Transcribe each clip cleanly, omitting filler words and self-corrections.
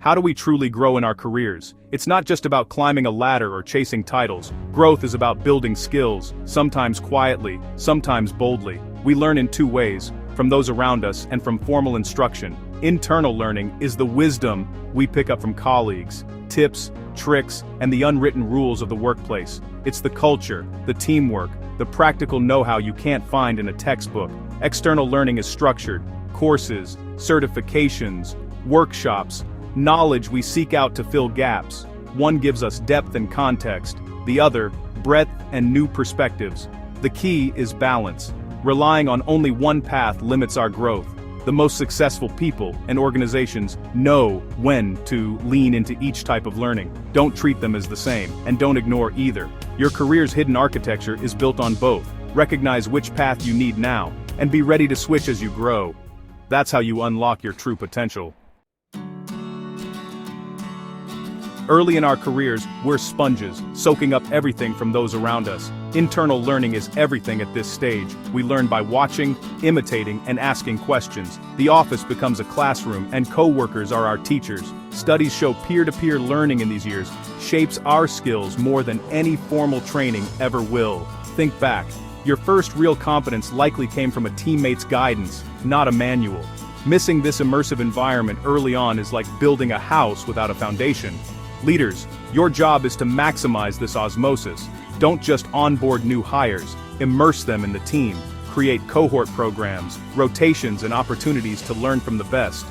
How do we truly grow in our careers? It's not just about climbing a ladder or chasing titles. Growth is about building skills, sometimes quietly, sometimes boldly. We learn in two ways, from those around us and from formal instruction. Internal learning is the wisdom we pick up from colleagues, tips, tricks, and the unwritten rules of the workplace. It's the culture, the teamwork, the practical know-how you can't find in a textbook. External learning is structured, courses, certifications, workshops, knowledge we seek out to fill gaps. One gives us depth and context, the other, breadth and new perspectives. The key is balance. Relying on only one path limits our growth. The most successful people and organizations know when to lean into each type of learning. Don't treat them as the same, and don't ignore either. Your career's hidden architecture is built on both. Recognize which path you need now, and be ready to switch as you grow. That's how you unlock your true potential. Early in our careers, we're sponges, soaking up everything from those around us. Internal learning is everything at this stage. We learn by watching, imitating, and asking questions. The office becomes a classroom, and co-workers are our teachers. Studies show peer-to-peer learning in these years shapes our skills more than any formal training ever will. Think back. Your first real competence likely came from a teammate's guidance, not a manual. Missing this immersive environment early on is like building a house without a foundation. Leaders, your job is to maximize this osmosis. Don't just onboard new hires, immerse them in the team. Create cohort programs, rotations, and opportunities to learn from the best.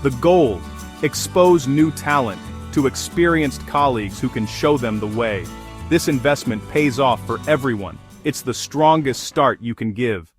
The goal: expose new talent to experienced colleagues who can show them the way. This investment pays off for everyone. It's the strongest start you can give.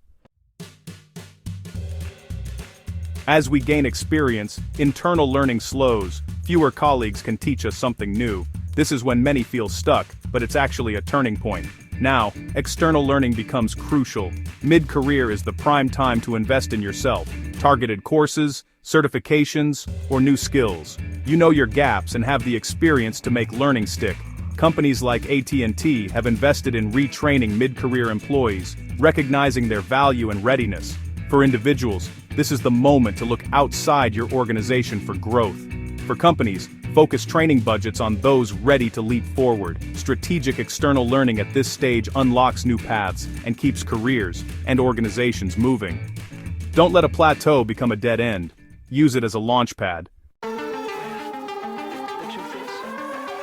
As we gain experience, internal learning slows. Fewer colleagues can teach us something new. This is when many feel stuck, but it's actually a turning point. Now, external learning becomes crucial. Mid-career is the prime time to invest in yourself. Targeted courses, certifications, or new skills. You know your gaps and have the experience to make learning stick. Companies like AT&T have invested in retraining mid-career employees, recognizing their value and readiness. For individuals, this is the moment to look outside your organization for growth. For companies, focus training budgets on those ready to leap forward. Strategic external learning at this stage unlocks new paths and keeps careers and organizations moving. Don't let a plateau become a dead end. Use it as a launch pad.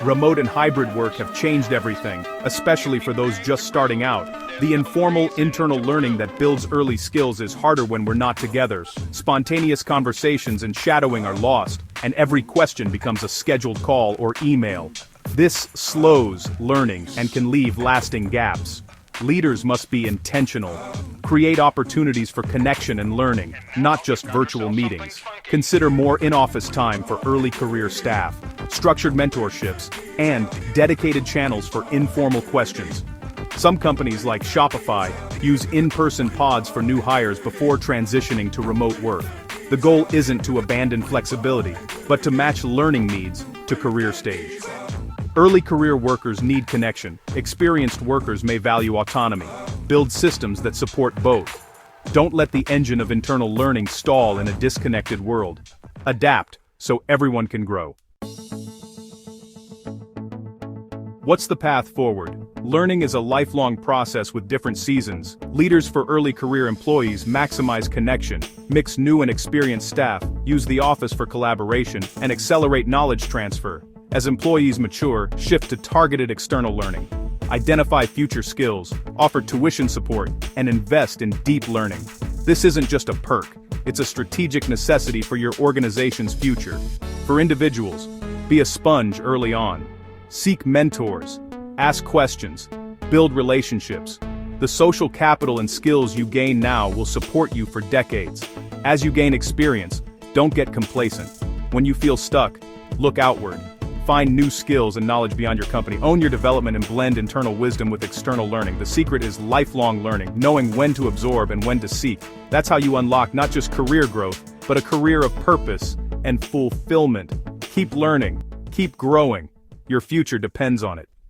Remote and hybrid work have changed everything, especially for those just starting out. The informal, internal learning that builds early skills is harder when we're not together. Spontaneous conversations and shadowing are lost, and every question becomes a scheduled call or email. This slows learning and can leave lasting gaps. Leaders must be intentional. Create opportunities for connection and learning, not just virtual meetings. Consider more in-office time for early career staff, structured mentorships, and dedicated channels for informal questions. Some companies like Shopify use in-person pods for new hires before transitioning to remote work. The goal isn't to abandon flexibility, but to match learning needs to career stage. Early career workers need connection. Experienced workers may value autonomy. Build systems that support both. Don't let the engine of internal learning stall in a disconnected world. Adapt so everyone can grow. What's the path forward? Learning is a lifelong process with different seasons. Leaders for early career employees maximize connection, mix new and experienced staff, use the office for collaboration, and accelerate knowledge transfer. As employees mature, shift to targeted external learning. Identify future skills, offer tuition support, and invest in deep learning. This isn't just a perk, it's a strategic necessity for your organization's future. For individuals, be a sponge early on. Seek mentors, ask questions, build relationships. The social capital and skills you gain now will support you for decades. As you gain experience, don't get complacent. When you feel stuck, look outward. Find new skills and knowledge beyond your company. Own your development and blend internal wisdom with external learning. The secret is lifelong learning, knowing when to absorb and when to seek. That's how you unlock not just career growth, but a career of purpose and fulfillment. Keep learning, keep growing. Your future depends on it.